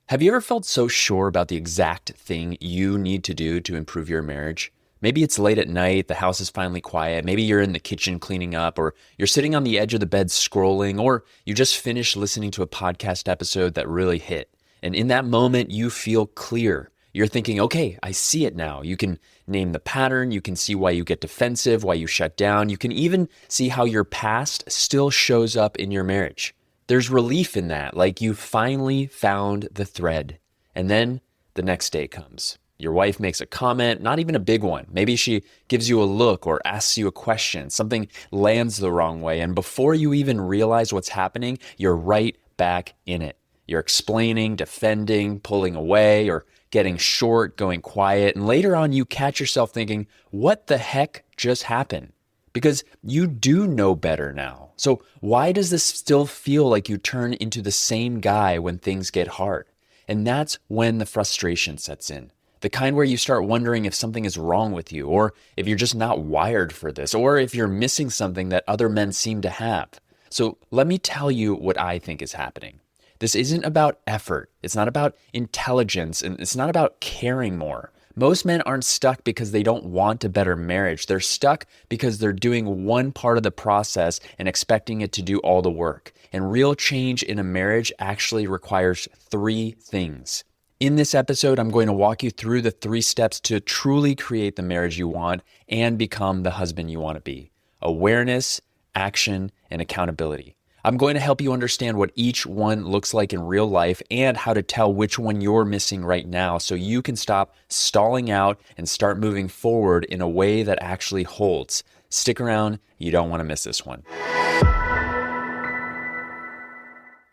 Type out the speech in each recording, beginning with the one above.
Have you ever felt so sure about the exact thing you need to do to improve your marriage? Maybe it's late at night, the house is finally quiet, maybe you're in the kitchen cleaning up, or you're sitting on the edge of the bed scrolling, or you just finished listening to a podcast episode that really hit. And in that moment, you feel clear. You're thinking, okay, I see it now. You can name the pattern. You can see why you get defensive, why you shut down. You can even see how your past still shows up in your marriage. There's relief in that, like you finally found the thread. And then the next day comes. Your wife makes a comment, not even a big one. Maybe she gives you a look or asks you a question. Something lands the wrong way. And before you even realize what's happening, you're right back in it. You're explaining, defending, pulling away, or getting short, going quiet. And later on, you catch yourself thinking, what the heck just happened? Because you do know better now. So why does this still feel like you turn into the same guy when things get hard? And that's when the frustration sets in. The kind where you start wondering if something is wrong with you, or if you're just not wired for this, or if you're missing something that other men seem to have. So let me tell you what I think is happening. This isn't about effort. It's not about intelligence, and it's not about caring more. Most men aren't stuck because they don't want a better marriage. They're stuck because they're doing one part of the process and expecting it to do all the work. And real change in a marriage actually requires three things. In this episode, I'm going to walk you through the 3 steps to truly create the marriage you want and become the husband you want to be. Awareness, action, and accountability. I'm going to help you understand what each one looks like in real life and how to tell which one you're missing right now so you can stop stalling out and start moving forward in a way that actually holds. Stick around, you don't want to miss this one.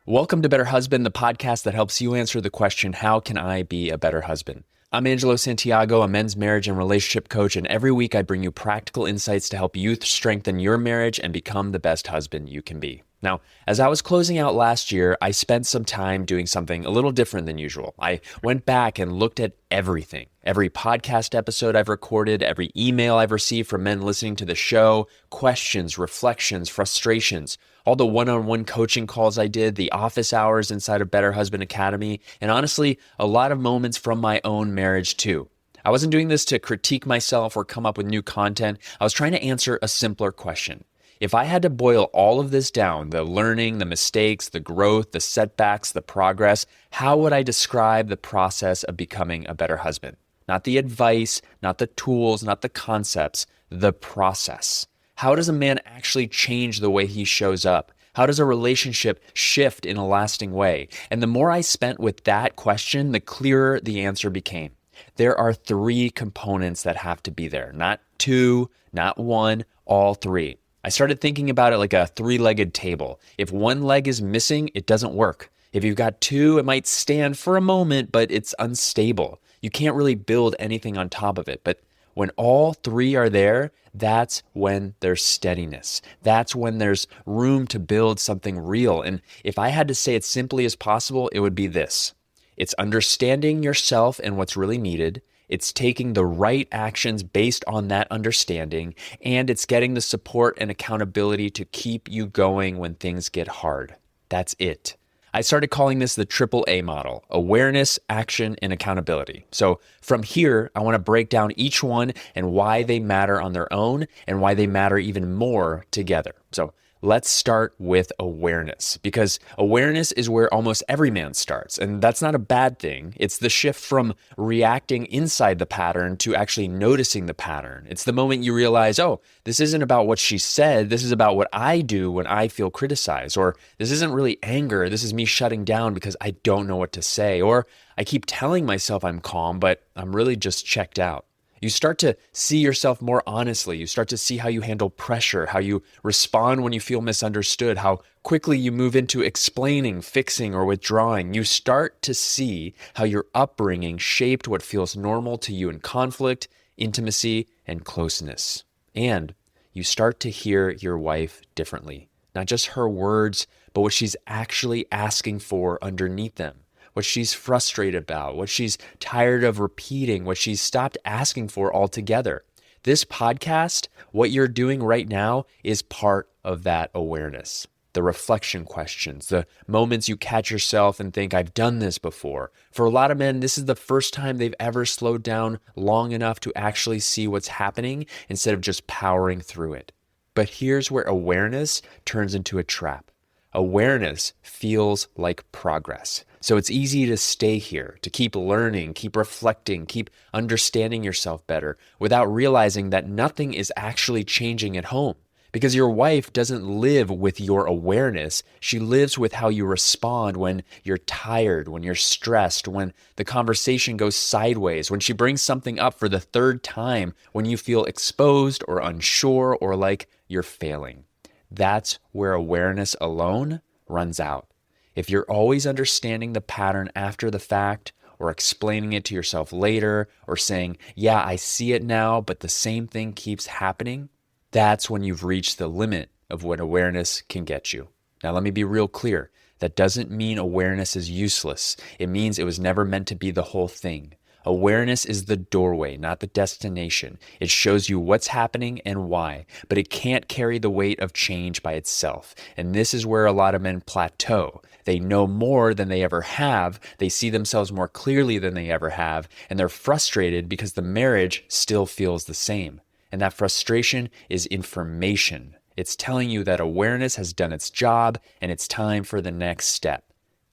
Welcome to Better Husband, the podcast that helps you answer the question, how can I be a better husband? I'm Angelo Santiago, a men's marriage and relationship coach, and every week I bring you practical insights to help you strengthen your marriage and become the best husband you can be. Now, as I was closing out last year, I spent some time doing something a little different than usual. I went back and looked at everything. Every podcast episode I've recorded, every email I've received from men listening to the show, questions, reflections, frustrations, all the one-on-one coaching calls I did, the office hours inside of Better Husband Academy, and honestly, a lot of moments from my own marriage too. I wasn't doing this to critique myself or come up with new content. I was trying to answer a simpler question. If I had to boil all of this down, the learning, the mistakes, the growth, the setbacks, the progress, how would I describe the process of becoming a better husband? Not the advice, not the tools, not the concepts, the process. How does a man actually change the way he shows up? How does a relationship shift in a lasting way? And the more I spent with that question, the clearer the answer became. There are 3 components that have to be there. Not 2, not 1, all 3. I started thinking about it like a 3-legged table. If one leg is missing, it doesn't work. If you've got 2, it might stand for a moment, but it's unstable. You can't really build anything on top of it. But when all 3 are there, that's when there's steadiness. That's when there's room to build something real. And if I had to say it simply as possible, it would be this. It's understanding yourself and what's really needed. It's taking the right actions based on that understanding, and it's getting the support and accountability to keep you going when things get hard. That's it. I started calling this the AAA model: awareness, action, and accountability. So from here, I want to break down each one and why they matter on their own and why they matter even more together. So let's start with awareness, because awareness is where almost every man starts. And that's not a bad thing. It's the shift from reacting inside the pattern to actually noticing the pattern. It's the moment you realize, oh, this isn't about what she said. This is about what I do when I feel criticized. Or this isn't really anger. This is me shutting down because I don't know what to say. Or I keep telling myself I'm calm, but I'm really just checked out. You start to see yourself more honestly. You start to see how you handle pressure, how you respond when you feel misunderstood, how quickly you move into explaining, fixing, or withdrawing. You start to see how your upbringing shaped what feels normal to you in conflict, intimacy, and closeness. And you start to hear your wife differently. Not just her words, but what she's actually asking for underneath them. What she's frustrated about, what she's tired of repeating, what she's stopped asking for altogether. This podcast, what you're doing right now, is part of that awareness. the reflection questions, the moments you catch yourself and think, I've done this before. For a lot of men, this is the first time they've ever slowed down long enough to actually see what's happening instead of just powering through it. But here's where awareness turns into a trap. Awareness feels like progress. So it's easy to stay here, to keep learning, keep reflecting, keep understanding yourself better without realizing that nothing is actually changing at home. Because your wife doesn't live with your awareness. She lives with how you respond when you're tired, when you're stressed, when the conversation goes sideways, when she brings something up for the third time, when you feel exposed or unsure or like you're failing. That's where awareness alone runs out. If you're always understanding the pattern after the fact, or explaining it to yourself later, or saying, yeah, I see it now, but the same thing keeps happening, that's when you've reached the limit of what awareness can get you. Now, let me be real clear. That doesn't mean awareness is useless. It means it was never meant to be the whole thing. Awareness is the doorway, not the destination. It shows you what's happening and why, but it can't carry the weight of change by itself. And this is where a lot of men plateau. They know more than they ever have. They see themselves more clearly than they ever have, and they're frustrated because the marriage still feels the same. And that frustration is information. It's telling you that awareness has done its job and it's time for the next step,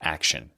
action.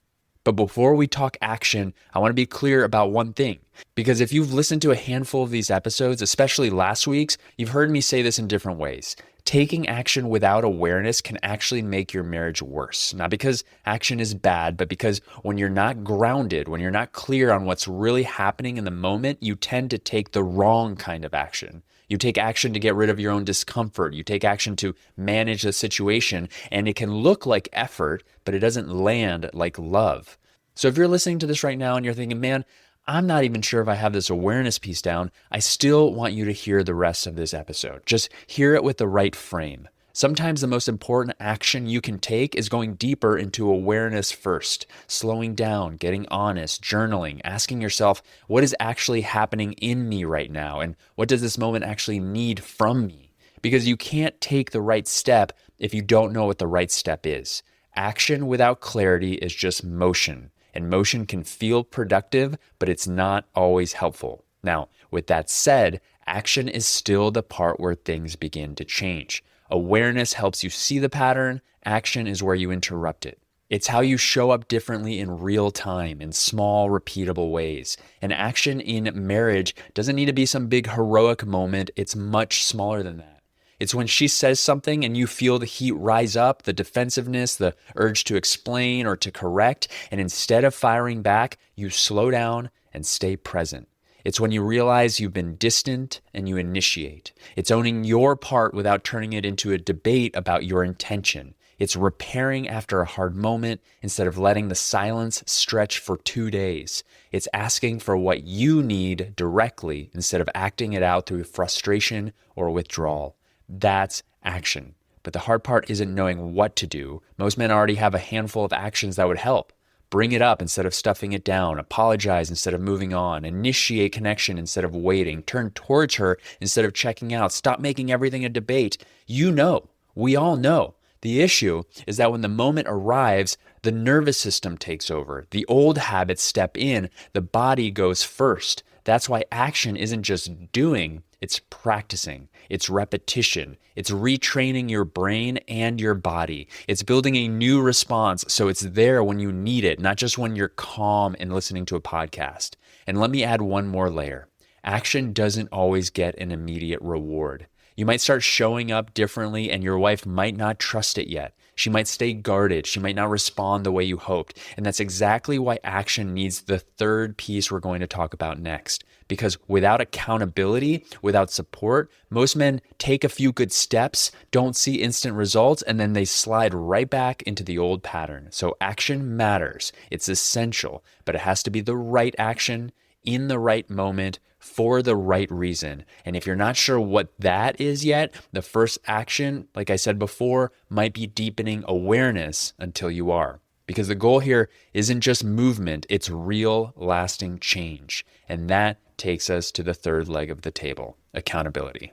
But before we talk action, I want to be clear about one thing. Because if you've listened to a handful of these episodes, especially last week's, you've heard me say this in different ways. Taking action without awareness can actually make your marriage worse. Not because action is bad, but because when you're not grounded, when you're not clear on what's really happening in the moment, you tend to take the wrong kind of action. You take action to get rid of your own discomfort. You take action to manage the situation, and it can look like effort, but it doesn't land like love. So if you're listening to this right now and you're thinking, man, I'm not even sure if I have this awareness piece down, I still want you to hear the rest of this episode. Just hear it with the right frame. Sometimes the most important action you can take is going deeper into awareness first, slowing down, getting honest, journaling, asking yourself, what is actually happening in me right now? And what does this moment actually need from me? Because you can't take the right step if you don't know what the right step is. Action without clarity is just motion. And motion can feel productive, but it's not always helpful. Now, with that said, action is still the part where things begin to change. Awareness helps you see the pattern. Action is where you interrupt it. It's how you show up differently in real time, in small, repeatable ways. And action in marriage doesn't need to be some big heroic moment. It's much smaller than that. It's when she says something and you feel the heat rise up, the defensiveness, the urge to explain or to correct, and instead of firing back, you slow down and stay present. It's when you realize you've been distant and you initiate. It's owning your part without turning it into a debate about your intention. It's repairing after a hard moment instead of letting the silence stretch for 2 days. It's asking for what you need directly instead of acting it out through frustration or withdrawal. That's action. But the hard part isn't knowing what to do. Most men already have a handful of actions that would help. Bring it up instead of stuffing it down. Apologize instead of moving on. Initiate connection instead of waiting. Turn towards her instead of checking out. Stop making everything a debate. You know. We all know. The issue is that when the moment arrives, the nervous system takes over. The old habits step in. The body goes first. That's why action isn't just doing, it's practicing. It's repetition. It's retraining your brain and your body. It's building a new response so it's there when you need it, not just when you're calm and listening to a podcast. And let me add one more layer. Action doesn't always get an immediate reward. You might start showing up differently and your wife might not trust it yet. She might stay guarded. She might not respond the way you hoped. And that's exactly why action needs the third piece we're going to talk about next. Because without accountability, without support, most men take a few good steps, don't see instant results, and then they slide right back into the old pattern. So action matters. It's essential, but it has to be the right action in the right moment for the right reason. And if you're not sure what that is yet, the first action, like I said before, might be deepening awareness until you are. Because the goal here isn't just movement, it's real, lasting change. And that takes us to the third leg of the table, accountability.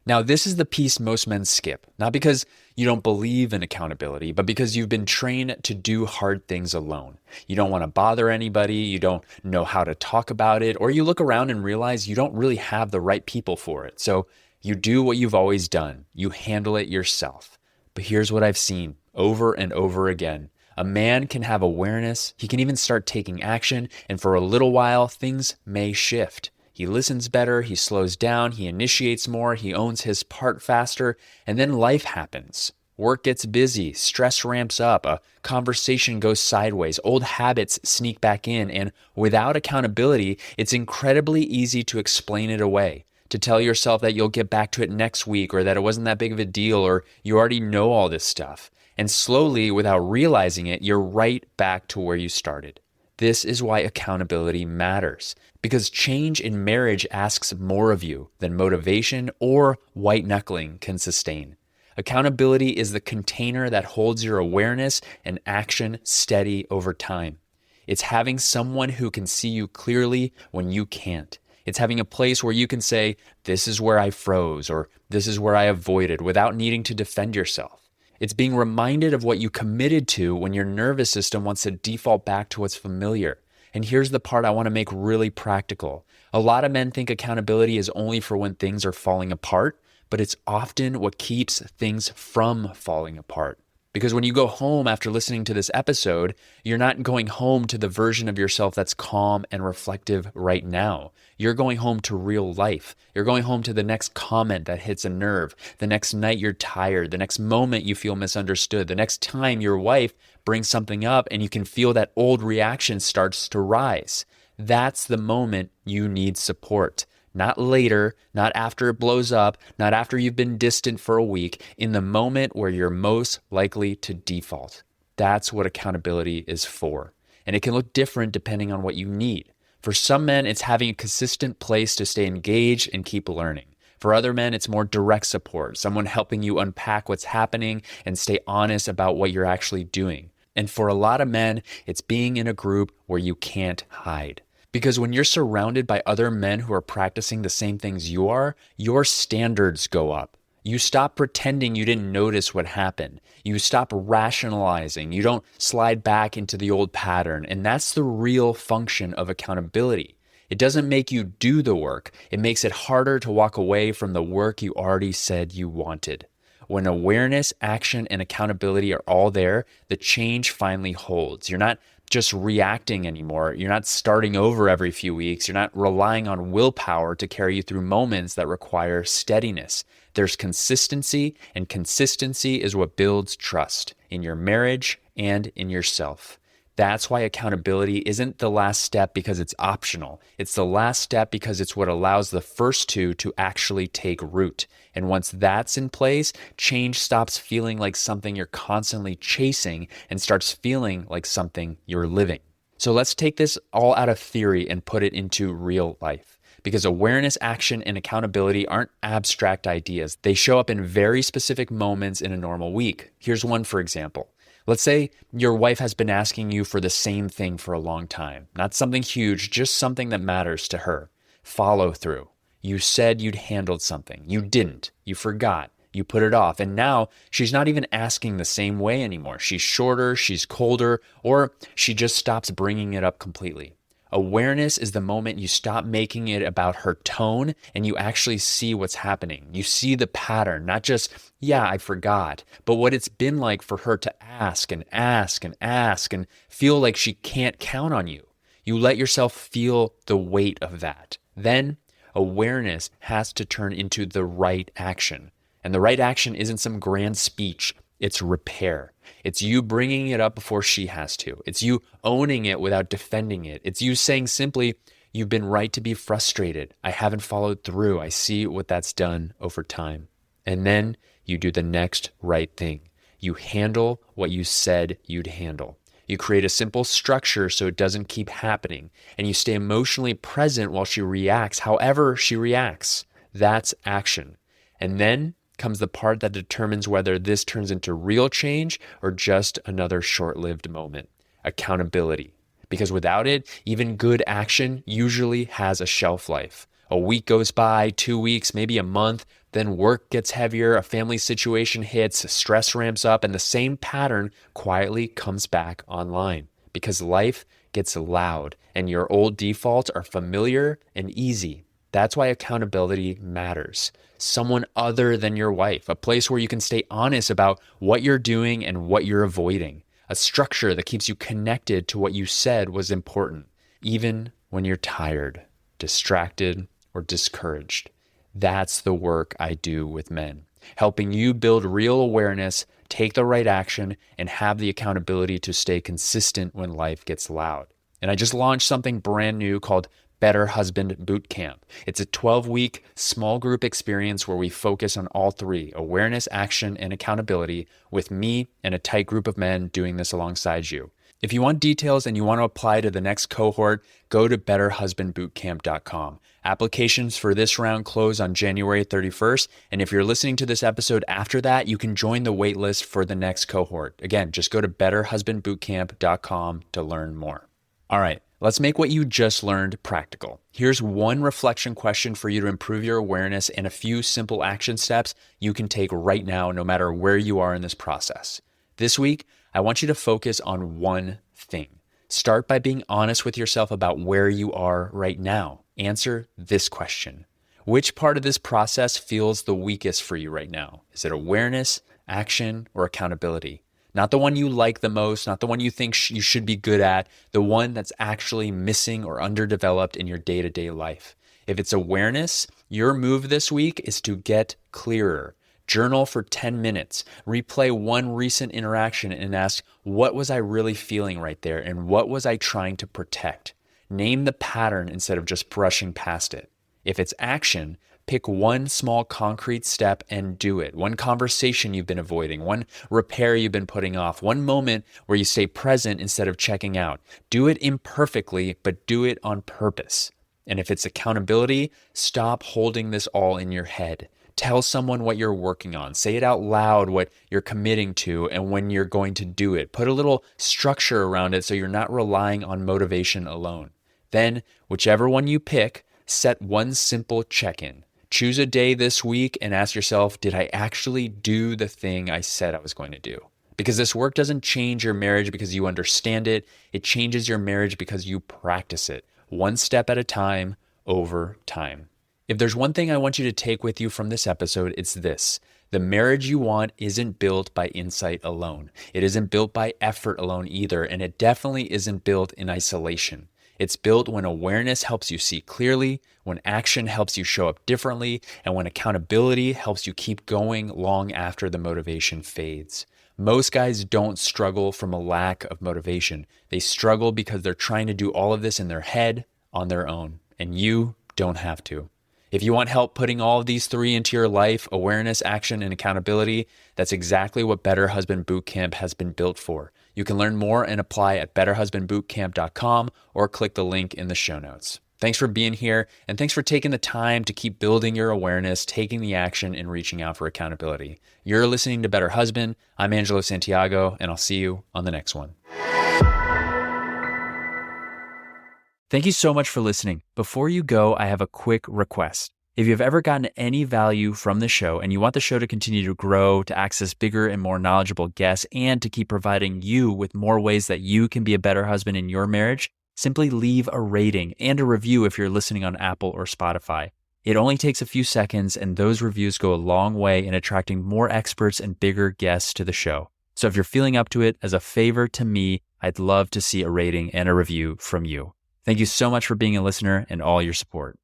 Now, this is the piece most men skip, not because you don't believe in accountability, but because you've been trained to do hard things alone. You don't want to bother anybody, you don't know how to talk about it, or you look around and realize you don't really have the right people for it. So you do what you've always done. You handle it yourself. But here's what I've seen over and over again. A man can have awareness, he can even start taking action, and for a little while, things may shift. He listens better, he slows down, he initiates more, he owns his part faster, and then life happens. Work gets busy, stress ramps up, a conversation goes sideways, old habits sneak back in, and without accountability, it's incredibly easy to explain it away, to tell yourself that you'll get back to it next week, or that it wasn't that big of a deal, or you already know all this stuff. And slowly, without realizing it, you're right back to where you started. This is why accountability matters, because change in marriage asks more of you than motivation or white knuckling can sustain. Accountability is the container that holds your awareness and action steady over time. It's having someone who can see you clearly when you can't. It's having a place where you can say, this is where I froze, or this is where I avoided, without needing to defend yourself. It's being reminded of what you committed to when your nervous system wants to default back to what's familiar. And here's the part I want to make really practical. A lot of men think accountability is only for when things are falling apart, but it's often what keeps things from falling apart. Because when you go home after listening to this episode, you're not going home to the version of yourself that's calm and reflective right now. You're going home to real life. You're going home to the next comment that hits a nerve, the next night you're tired, the next moment you feel misunderstood, the next time your wife brings something up and you can feel that old reaction starts to rise. That's the moment you need support. Not later, not after it blows up, not after you've been distant for a week, in the moment where you're most likely to default. That's what accountability is for. And it can look different depending on what you need. For some men, it's having a consistent place to stay engaged and keep learning. For other men, it's more direct support, someone helping you unpack what's happening and stay honest about what you're actually doing. And for a lot of men, it's being in a group where you can't hide. Because when you're surrounded by other men who are practicing the same things you are, your standards go up. You stop pretending you didn't notice what happened. You stop rationalizing. You don't slide back into the old pattern. And that's the real function of accountability. It doesn't make you do the work. It makes it harder to walk away from the work you already said you wanted. When awareness, action, and accountability are all there, the change finally holds. You're not just reacting anymore. You're not starting over every few weeks. You're not relying on willpower to carry you through moments that require steadiness. There's consistency, and consistency is what builds trust in your marriage and in yourself. That's why accountability isn't the last step because it's optional. It's the last step because it's what allows the first two to actually take root. And once that's in place, change stops feeling like something you're constantly chasing and starts feeling like something you're living. So let's take this all out of theory and put it into real life. Because awareness, action, and accountability aren't abstract ideas. They show up in very specific moments in a normal week. Here's one, for example. Let's say your wife has been asking you for the same thing for a long time. Not something huge, just something that matters to her. Follow through. You said you'd handled something. You didn't. You forgot. You put it off. And now she's not even asking the same way anymore. She's shorter, she's colder, or she just stops bringing it up completely. Awareness is the moment you stop making it about her tone and you actually see what's happening. You see the pattern, not just, yeah, I forgot, but what it's been like for her to ask and ask and ask and feel like she can't count on you. You let yourself feel the weight of that. Then awareness has to turn into the right action. And the right action isn't some grand speech. It's repair. It's you bringing it up before she has to. It's you owning it without defending it. It's you saying simply, you've been right to be frustrated. I haven't followed through. I see what that's done over time. And then you do the next right thing. You handle what you said you'd handle. You create a simple structure so it doesn't keep happening. And you stay emotionally present while she reacts, however she reacts. That's action. And then comes the part that determines whether this turns into real change or just another short-lived moment. Accountability. Because without it, even good action usually has a shelf life. A week goes by, 2 weeks, maybe a month, Then work gets heavier, a family situation hits, stress ramps up, and the same pattern quietly comes back online because life gets loud and your old defaults are familiar and easy. That's why accountability matters. Someone other than your wife, a place where you can stay honest about what you're doing and what you're avoiding, a structure that keeps you connected to what you said was important, even when you're tired, distracted, or discouraged. That's the work I do with men, helping you build real awareness, take the right action, and have the accountability to stay consistent when life gets loud. And I just launched something brand new called Better Husband Bootcamp. It's a 12-week small group experience where we focus on all three: awareness, action, and accountability, with me and a tight group of men doing this alongside you. If you want details and you want to apply to the next cohort, go to betterhusbandbootcamp.com. Applications for this round close on January 31st, and if you're listening to this episode after that, you can join the waitlist for the next cohort. Again, just go to betterhusbandbootcamp.com to learn more. All right, let's make what you just learned practical. Here's one reflection question for you to improve your awareness and a few simple action steps you can take right now, no matter where you are in this process. This week, I want you to focus on one thing. Start by being honest with yourself about where you are right now. Answer this question. Which part of this process feels the weakest for you right now? Is it awareness, action, or accountability? Not the one you like the most, not the one you think you should be good at, the one that's actually missing or underdeveloped in your day-to-day life. If it's awareness, your move this week is to get clearer. Journal for 10 minutes. Replay one recent interaction and ask, what was I really feeling right there? And what was I trying to protect? Name the pattern instead of just brushing past it. If it's action, pick one small concrete step and do it. One conversation you've been avoiding, one repair you've been putting off, one moment where you stay present instead of checking out. Do it imperfectly, but do it on purpose. And if it's accountability, stop holding this all in your head. Tell someone what you're working on. Say it out loud, what you're committing to and when you're going to do it. Put a little structure around it so you're not relying on motivation alone. Then, whichever one you pick, set one simple check-in. Choose a day this week and ask yourself, did I actually do the thing I said I was going to do? Because this work doesn't change your marriage because you understand it. It changes your marriage because you practice it, one step at a time, over time. If there's one thing I want you to take with you from this episode, it's this. The marriage you want isn't built by insight alone. It isn't built by effort alone either, and it definitely isn't built in isolation. It's built when awareness helps you see clearly, when action helps you show up differently, and when accountability helps you keep going long after the motivation fades. Most guys don't struggle from a lack of motivation. They struggle because they're trying to do all of this in their head on their own, and you don't have to. If you want help putting all of these three into your life, awareness, action, and accountability, that's exactly what Better Husband Bootcamp has been built for. You can learn more and apply at betterhusbandbootcamp.com or click the link in the show notes. Thanks for being here, and thanks for taking the time to keep building your awareness, taking the action, and reaching out for accountability. You're listening to Better Husband. I'm Angelo Santiago, and I'll see you on the next one. Thank you so much for listening. Before you go, I have a quick request. If you've ever gotten any value from the show and you want the show to continue to grow, to access bigger and more knowledgeable guests, and to keep providing you with more ways that you can be a better husband in your marriage, simply leave a rating and a review if you're listening on Apple or Spotify. It only takes a few seconds, and those reviews go a long way in attracting more experts and bigger guests to the show. So if you're feeling up to it, as a favor to me, I'd love to see a rating and a review from you. Thank you so much for being a listener and all your support.